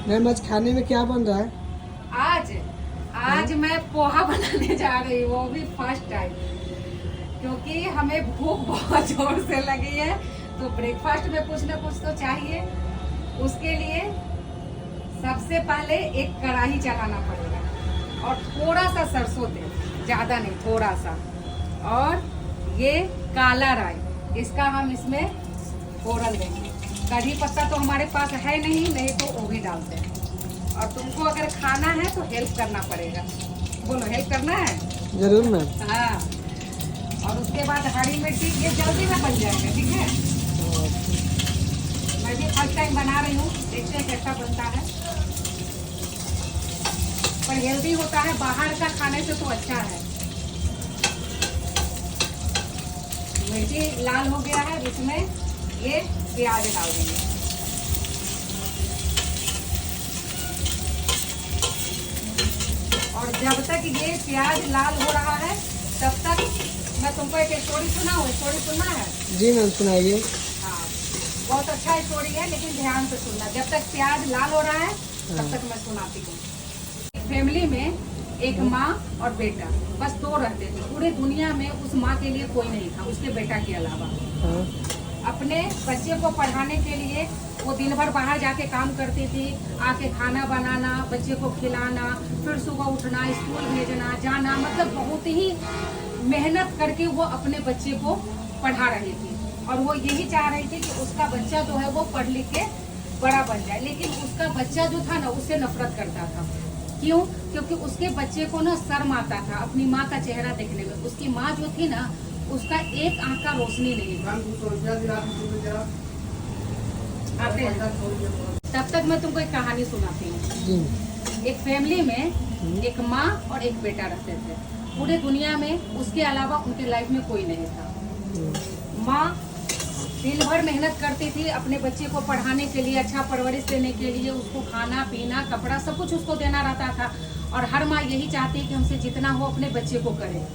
Ma'am आज खाने में क्या बन रहा है? आज मैं पोहा बनाने जा रही हूँ, वो भी फर्स्ट टाइम, क्योंकि हमें भूख बहुत जोर से लगी है। तो ब्रेकफास्ट में कुछ ना कुछ तो चाहिए। उसके लिए सबसे पहले एक कढ़ाई चढ़ाना पड़ेगा और थोड़ा सा सरसों तेल, ज़्यादा नहीं, थोड़ा सा। और ये काला राई, इसका हम इसमें फोड़न देंगे। कढ़ी पत्ता तो हमारे पास है नहीं तो वो भी डालते हैं। और तुमको अगर खाना है तो हेल्प करना पड़ेगा। बोलो, हेल्प करना है? जरूर मैम। हाँ। और उसके बाद हरी मिर्ची, ये जल्दी में बन जाएगा, ठीक है। मैं भी फर्स्ट टाइम बना रही हूँ, देखते हैं कैसा बनता है। पर हेल्दी होता है, बाहर का खाने से तो अच्छा है। मिर्ची लाल हो गया है, इसमें ये प्याज डाल देंगे। और जब तक ये प्याज लाल हो रहा है तब तक मैं तुमको एक स्टोरी सुनाऊं। स्टोरी सुनना है? जी मैम, सुनाइए। हाँ, बहुत अच्छा स्टोरी है, लेकिन ध्यान से सुनना। जब तक प्याज लाल हो रहा है तब तक मैं सुनाती हूँ। फैमिली में एक माँ और बेटा, बस दो रहते थे। पूरे दुनिया में उस माँ के लिए कोई नहीं था उसके बेटा के अलावा। अपने बच्चे को पढ़ाने के लिए वो दिन भर बाहर जाके काम करती थी। आके खाना बनाना, बच्चे को खिलाना, फिर सुबह उठना, स्कूल भेजना, जाना, मतलब बहुत ही मेहनत करके वो अपने बच्चे को पढ़ा रही थी। और वो यही चाह रही थी कि उसका बच्चा जो है वो पढ़ लिख के बड़ा बन जाए। लेकिन उसका बच्चा जो था ना, उससे नफरत करता था। क्यों? क्योंकि उसके बच्चे को ना शर्म आता था अपनी माँ का चेहरा देखने में। उसकी माँ जो थी ना, उसका एक आंख का रोशनी नहीं था। तब तक मैं तुमको एक कहानी सुनाती हूँ। एक फैमिली में एक माँ और एक बेटा रहते थे। पूरे दुनिया में उसके अलावा उनके लाइफ में कोई नहीं था। माँ दिन भर मेहनत करती थी अपने बच्चे को पढ़ाने के लिए, अच्छा परवरिश देने के लिए। उसको खाना पीना कपड़ा सब कुछ उसको देना रहता था। और हर माँ यही चाहती है कि हमसे जितना हो अपने बच्चे को करे।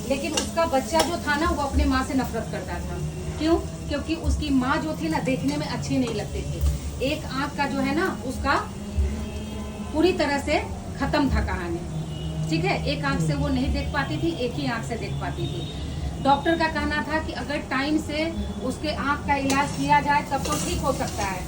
लेकिन उसका बच्चा जो था ना, वो अपने माँ से नफरत करता था। क्यों? क्योंकि उसकी माँ जो थी ना, देखने में अच्छी नहीं लगती थी। एक आंख का जो है ना, उसका पूरी तरह से खत्म था कहानी, ठीक है। एक आंख से वो नहीं देख पाती थी, एक ही आंख से देख पाती थी। डॉक्टर का कहना था कि अगर टाइम से उसके आंख का इलाज किया जाए तब तो ठीक हो सकता है।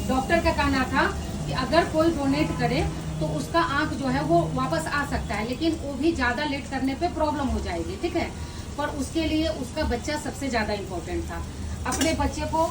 डॉक्टर का कहना था कि अगर कोई डोनेट करे तो उसका आंख जो है वो वापस आ सकता है, लेकिन वो भी ज्यादा लेट करने पे प्रॉब्लम हो जाएगी, ठीक है। पर उसके लिए उसका बच्चा सबसे ज्यादा इम्पोर्टेंट था। अपने बच्चे को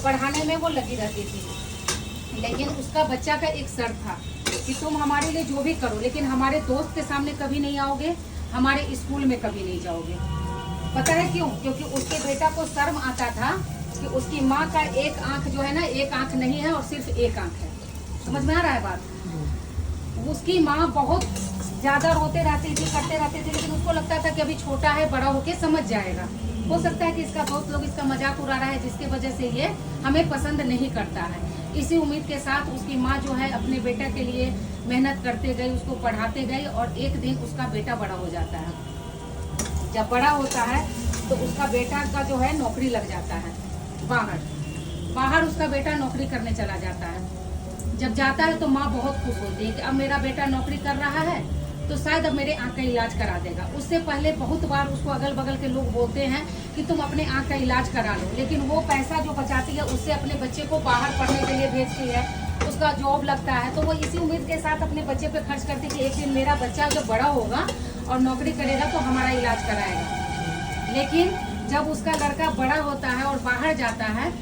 पढ़ाने में वो लगी रहती थी। लेकिन उसका बच्चा का एक शर्त था कि तुम हमारे लिए जो भी करो, लेकिन हमारे दोस्त के सामने कभी नहीं आओगे, हमारे स्कूल में कभी नहीं जाओगे। पता है क्यों? क्योंकि उसके बेटा को शर्म आता था कि उसकी माँ का एक आंख जो है ना, एक आंख नहीं है और सिर्फ एक आंख है। समझ में आ रहा है बात? उसकी माँ बहुत ज्यादा रोते रहती थी, करते रहते थे, लेकिन उसको लगता था कि अभी छोटा है, बड़ा होके समझ जाएगा। हो सकता है कि इसका दोस्त लोग इसका मजाक उड़ा रहा है, जिसकी वजह से ये हमें पसंद नहीं करता है। इसी उम्मीद के साथ उसकी माँ जो है अपने बेटा के लिए मेहनत करते गई, उसको पढ़ाते गई। और एक दिन उसका बेटा बड़ा हो जाता है। जब बड़ा होता है तो उसका बेटा का जो है नौकरी लग जाता है। बाहर उसका बेटा नौकरी करने चला जाता है। जब जाता है तो माँ बहुत खुश होती है कि अब मेरा बेटा नौकरी कर रहा है तो शायद अब मेरे आँख का इलाज करा देगा। उससे पहले बहुत बार उसको अगल बगल के लोग बोलते हैं कि तुम अपने आँख का इलाज करा लो, लेकिन वो पैसा जो बचाती है उससे अपने बच्चे को बाहर पढ़ने के लिए भेजती है। उसका जॉब लगता है तो वो इसी उम्मीद के साथ अपने बच्चे पे खर्च करती है कि एक दिन मेरा बच्चा जब बड़ा होगा और नौकरी करेगा तो हमारा इलाज कराएगा। लेकिन जब उसका लड़का बड़ा होता है और बाहर जाता है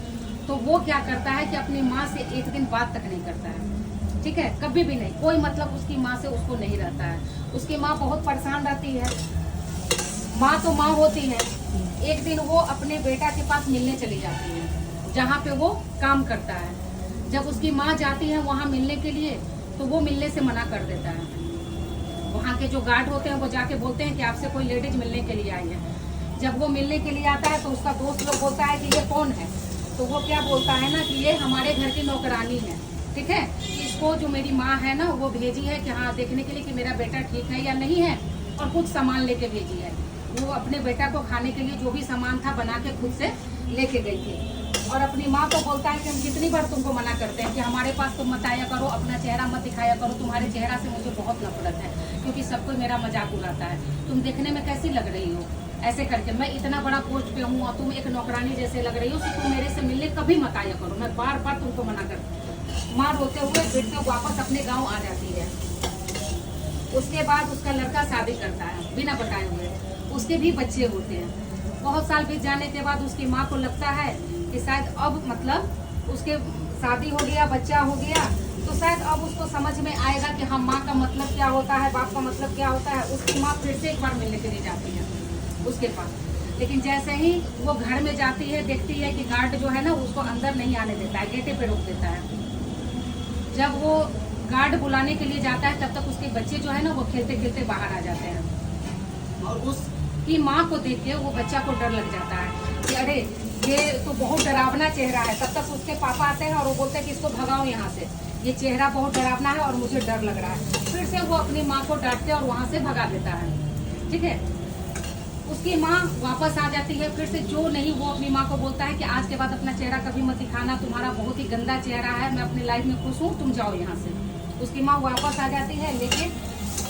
तो वो क्या करता है कि अपनी माँ से एक दिन बात तक नहीं करता है, ठीक है, कभी भी नहीं। कोई मतलब उसकी माँ से उसको नहीं रहता है। उसकी माँ बहुत परेशान रहती है। माँ तो माँ होती है। एक दिन वो अपने बेटा के पास मिलने चली जाती है, जहाँ पे वो काम करता है। जब उसकी माँ जाती है वहाँ मिलने के लिए तो वो मिलने से मना कर देता है। वहाँ के जो गार्ड होते हैं वो जाके बोलते हैं कि आपसे कोई लेडीज मिलने के लिए आई है। जब वो मिलने के लिए आता है तो उसका दोस्त लोग बोलता है कि ये कौन है? तो वो क्या बोलता है ना कि ये हमारे घर की नौकरानी है, ठीक है। इसको जो मेरी माँ है ना वो भेजी है कि हाँ देखने के लिए कि मेरा बेटा ठीक है या नहीं है, और कुछ सामान लेके भेजी है। वो अपने बेटा को खाने के लिए जो भी सामान था बना के खुद से लेके गई थी और अपनी माँ को बोलता है कि हम कितनी बार तुमको मना करते हैं कि हमारे पास तुम मत आया करो, अपना चेहरा मत दिखाया करो, तुम्हारे चेहरा से मुझे बहुत नफरत है क्योंकि सब कोई मेरा मजाक उड़ाता है, तुम देखने में कैसी लग रही हो, ऐसे करके मैं इतना बड़ा पोस्ट पे हूँ और तुम एक नौकरानी जैसे लग रही हो, तो तुम मेरे से मिलने कभी मत आया करो, मैं बार बार तुमको मना करती हूँ। माँ रोते हुए बेटे वापस अपने गाँव आ जाती है। उसके बाद उसका लड़का शादी करता है बिना बताए हुए, उसके भी बच्चे होते हैं। बहुत साल बीत जाने के बाद उसकी माँ को लगता है कि शायद अब मतलब उसके शादी हो गया, बच्चा हो गया, तो शायद अब उसको समझ में आएगा कि हाँ माँ का मतलब क्या होता है, बाप का मतलब क्या होता है। उसकी माँ फिर से एक बार मिलने के लिए जाती है उसके पास, लेकिन जैसे ही वो घर में जाती है देखती है कि गार्ड जो है ना उसको अंदर नहीं आने देता है, गेटे पे रोक देता है। जब वो गार्ड बुलाने के लिए जाता है तब तक उसके बच्चे जो है ना वो खेलते खेलते बाहर आ जाते हैं और उसकी माँ को देख के वो बच्चा को डर लग जाता है कि अरे ये तो बहुत डरावना चेहरा है। तब तक उसके पापा आते हैं और वो बोलते हैं कि इसको भगाओ यहाँ से, ये चेहरा बहुत डरावना है और मुझे डर लग रहा है। फिर से वो अपनी माँ को डांटते और वहाँ से भगा देता है। ठीक है, उसकी माँ वापस आ जाती है फिर से, जो नहीं वो अपनी माँ को बोलता है कि आज के बाद अपना चेहरा कभी मत दिखाना, तुम्हारा बहुत ही गंदा चेहरा है, मैं अपनी लाइफ में खुश हूँ, तुम जाओ यहाँ से। उसकी माँ वापस आ जाती है, लेकिन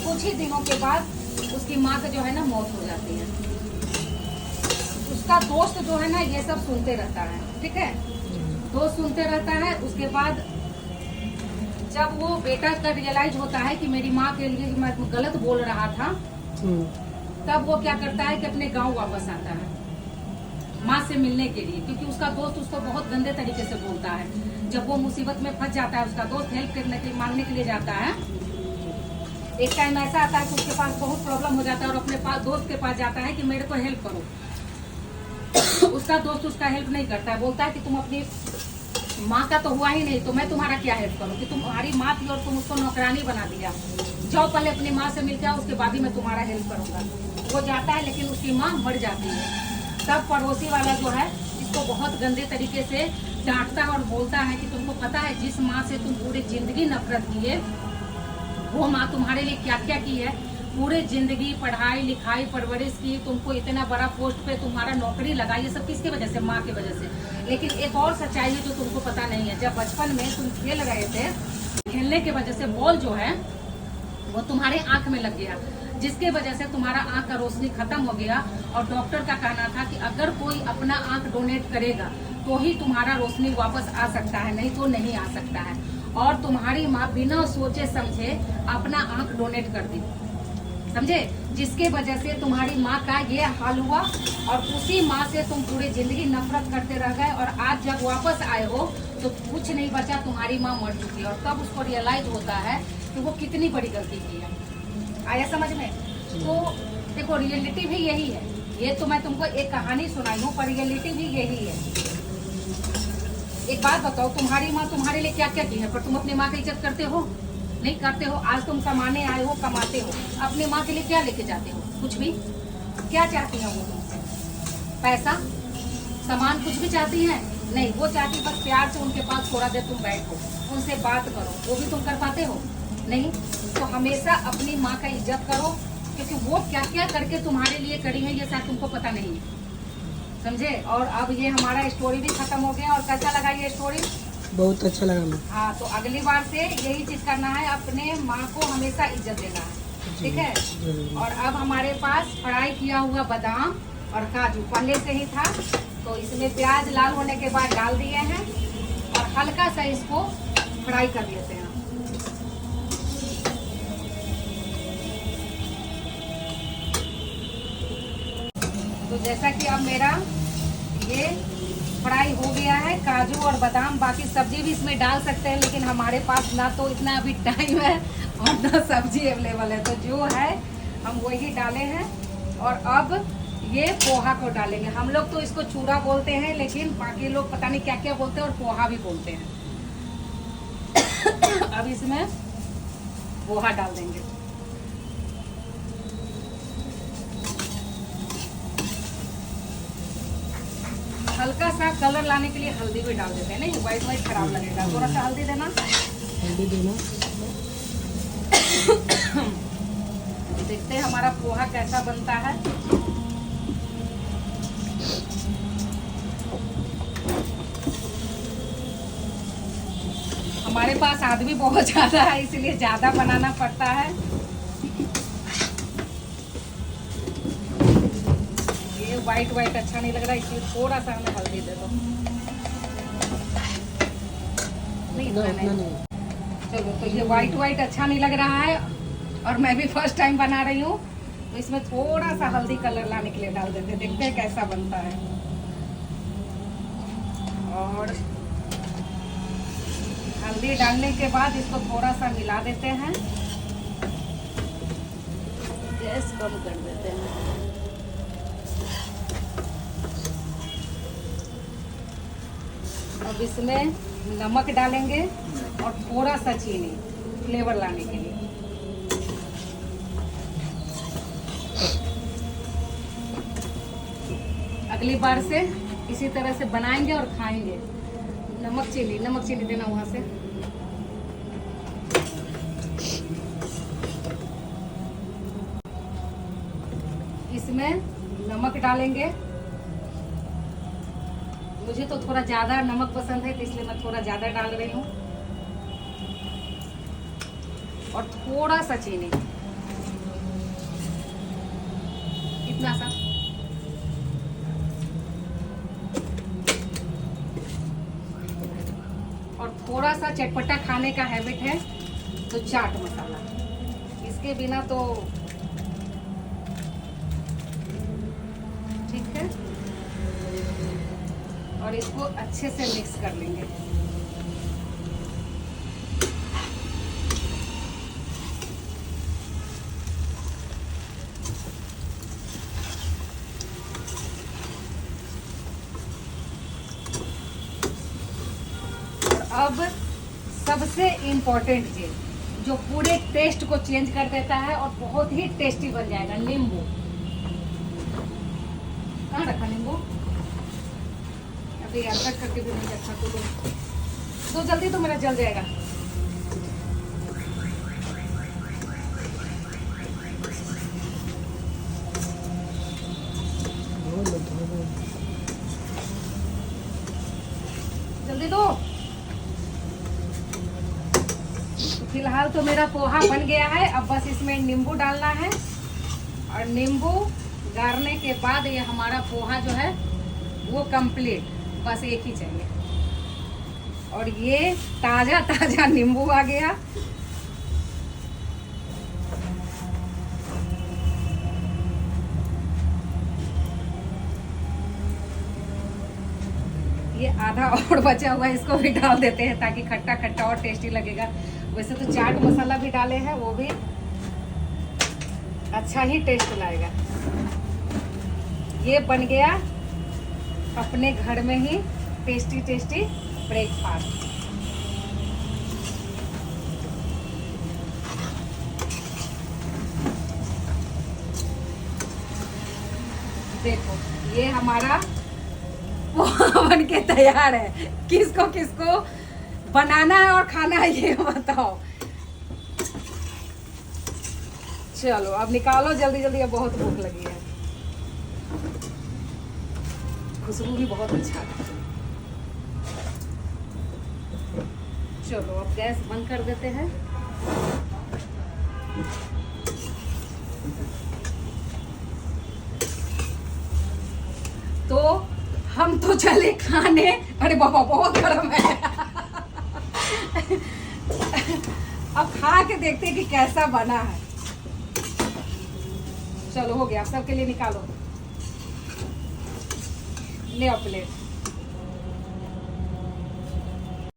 कुछ ही दिनों के बाद उसकी माँ का जो है ना मौत हो जाती है। उसका दोस्त जो है ना ये सब सुनते रहता है। ठीक है, दोस्त सुनते रहता है। उसके बाद जब वो बेटा का रियलाइज होता है कि मेरी माँ के लिए मैं गलत बोल रहा था, तब वो क्या करता है कि अपने गांव वापस आता है माँ से मिलने के लिए, क्योंकि उसका दोस्त उसको बहुत गंदे तरीके से बोलता है। जब वो मुसीबत में फंस जाता है, उसका दोस्त हेल्प करने के मांगने के लिए जाता है। एक टाइम ऐसा आता है कि उसके पास बहुत प्रॉब्लम हो जाता है और अपने पास दोस्त के पास जाता है कि मेरे को हेल्प करो। उसका दोस्त उसका हेल्प नहीं करता है, बोलता है कि तुम अपनी माँ का तो हुआ ही नहीं, तो मैं तुम्हारा क्या हेल्प करूँ कि तुम्हारी माँ थी और तुम उसको नौकरानी बना दिया, जाओ पहले अपनी माँ से मिल जाओ, उसके बाद ही मैं तुम्हारा हेल्प करूँगा। वो जाता है लेकिन उसकी माँ मर जाती है। तब पड़ोसी वाला जो है इसको बहुत गंदे तरीके से डांटता है और बोलता है कि तुमको पता है जिस माँ से तुम पूरी जिंदगी नफरत किए, वो माँ तुम्हारे लिए क्या क्या की है। पूरे जिंदगी पढ़ाई लिखाई परवरिश की, तुमको इतना बड़ा पोस्ट पे तुम्हारा नौकरी लगा, ये सब किसके वजह से? माँ की वजह से। लेकिन एक और सच्चाई है जो तुमको पता नहीं है, जब बचपन में तुम खेल रहे थे, खेलने की वजह से बॉल जो है वो तुम्हारे आंख में लग गया, जिसके वजह से तुम्हारा आंख का रोशनी खत्म हो गया। और डॉक्टर का कहना था कि अगर कोई अपना आंख डोनेट करेगा तो ही तुम्हारा रोशनी वापस आ सकता है, नहीं तो नहीं आ सकता है। और तुम्हारी माँ बिना सोचे समझे अपना आंख डोनेट कर दी, समझे, जिसके वजह से तुम्हारी माँ का ये हाल हुआ। और उसी माँ से तुम पूरी जिंदगी नफरत करते रह गए और आज जब वापस आए हो तो कुछ नहीं बचा, तुम्हारी माँ मर चुकी है। और तब उसको रियलाइज होता है कि वो कितनी बड़ी गलती की है। आया समझ में? तो देखो रियलिटी भी यही है। ये तो मैं तुमको एक कहानी सुनाई हूँ, पर रियलिटी भी यही है। एक बात बताओ, तुम्हारी माँ तुम्हारे लिए क्या क्या की है, पर तुम अपनी माँ की इज्जत करते हो? नहीं करते हो। आज तुम कमाने आए हो, कमाते हो, अपनी माँ के लिए क्या लेके जाते हो? कुछ भी। क्या चाहती है वो तुमसे? पैसा, सामान, कुछ भी चाहती है? नहीं, वो चाहती बस प्यार से उनके पास थोड़ा देर तुम बैठो, उनसे बात करो। वो भी तुम कर पाते हो? नहीं। तो हमेशा अपनी माँ का इज्जत करो, क्योंकि वो क्या क्या करके तुम्हारे लिए करी है ये शायद तुमको पता नहीं है, समझे। और अब ये हमारा स्टोरी भी खत्म हो गया। और कैसा लगा ये स्टोरी? बहुत अच्छा लगा मुझे। हाँ, तो अगली बार से यही चीज करना है, अपने माँ को हमेशा इज्जत देना है, ठीक है। और अब हमारे पास फ्राई किया हुआ बादाम और काजू पहले से ही था, तो इसमें प्याज लाल होने के बाद डाल दिए हैं और हल्का सा इसको फ्राई कर लेते हैं। तो जैसा कि अब मेरा ये फ्राई हो गया है, काजू और बादाम, बाकी सब्जी भी इसमें डाल सकते हैं, लेकिन हमारे पास ना तो इतना अभी टाइम है और ना सब्जी अवेलेबल है, तो जो है हम वही डाले हैं। और अब ये पोहा को डालेंगे। हम लोग तो इसको चूड़ा बोलते हैं, लेकिन बाकी लोग पता नहीं क्या क्या बोलते हैं और पोहा भी बोलते हैं। अब इसमें पोहा डाल देंगे। हल्का सा कलर लाने के लिए हल्दी भी डाल देते हैं, नहीं व्हाइट व्हाइट खराब लगेगा, थोड़ा सा हल्दी देना। हल्दी देना। देखते हैं हमारा पोहा कैसा बनता है। हमारे पास आदमी बहुत ज़्यादा है, इसलिए ज़्यादा बनाना पड़ता है। ये वाइट वाइट अच्छा नहीं लग रहा, इसलिए थोड़ा सा हमें हल्दी दे दो। नहीं, ना, इतना उतना नहीं। नहीं। चलो, तो ये वाइट वाइट अच्छा नहीं लग रहा है और मैं भी फर्स्ट टाइम बना रही हूँ, तो इसमें थोड़ा सा हल्दी कलर लाने के लिए डाल देते हैं, देखते हैं कैसा बनता है। और हल्दी डालने के बाद इसको थोड़ा सा मिला देते हैं, गैस कम कर देते हैं। अब इसमें नमक डालेंगे और थोड़ा सा चीनी फ्लेवर लाने के लिए। अगली बार से इसी तरह से बनाएंगे और खाएंगे। नमक चीनी देना वहां से। इसमें नमक डालेंगे। मुझे तो थोड़ा ज्यादा नमक पसंद है, तो इसलिए मैं थोड़ा ज्यादा डाल रही हूँ। और थोड़ा सा चीनी, इतना सा। और थोड़ा सा चटपटा खाने का हैबिट है तो चाट मसाला, इसके बिना तो ठीक है। और इसको अच्छे से मिक्स कर लेंगे। अब सबसे इम्पोर्टेंट चीज जो पूरे टेस्ट को चेंज कर देता है और बहुत ही टेस्टी बन जाएगा, नींबू। कहाँ रखा नींबू? अभी अदरक करके भी नहीं रखा, तो जल्दी, तो मेरा जल जाएगा। जल्दी दो। फिलहाल तो मेरा पोहा बन गया है। अब बस इसमें नींबू डालना है और नींबू गाड़ने के बाद ये हमारा पोहा जो है वो कंप्लीट, बस एक ही चाहिए। और ये ताजा ताजा नींबू आ गया। ये आधा और बचा हुआ है, इसको भी डाल देते हैं ताकि खट्टा खट्टा और टेस्टी लगेगा। वैसे तो चाट मसाला भी डाले हैं, वो भी अच्छा ही टेस्ट लाएगा। ये बन गया अपने घर में ही टेस्टी टेस्टी ब्रेकफास्ट। देखो, ये हमारा पोहा बन के तैयार है। किसको किसको बनाना है और खाना है ये बताओ। चलो अब निकालो जल्दी जल्दी, अब बहुत भूख लगी है। खुशबू भी बहुत अच्छा है। चलो अब गैस बंद कर देते हैं। तो हम तो चले खाने। अरे बाबा बहुत गर्म है। अब खा के देखते हैं कि कैसा बना है। चलो हो गया, सबके लिए निकालो, ले आओ प्लेट।